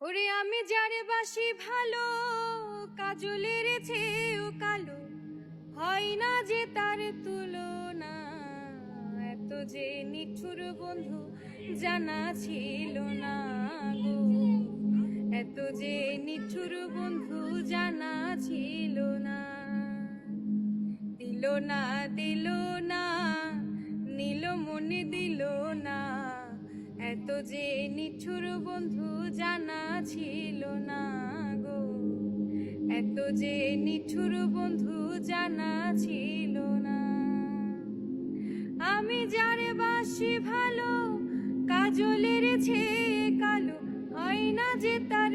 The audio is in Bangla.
ওরে আমি যারে বাসি ভালো, কাজলের চেয়েও কালো, হয় না যে তার তুলনা। এত যে নিঠুর বন্ধু জানা ছিল না গো, এত যে নিঠুর বন্ধু জানা ছিল না। দিল না দিল না, নীল মনে দিল না, এত যে নিঠুর বন্ধু জানা ছিল না গো, এত যে নিঠুর বন্ধু জানা ছিল না। আমি যারে বাসি ভালো, কাজলের চেয়ে কালো, হয় না যে তার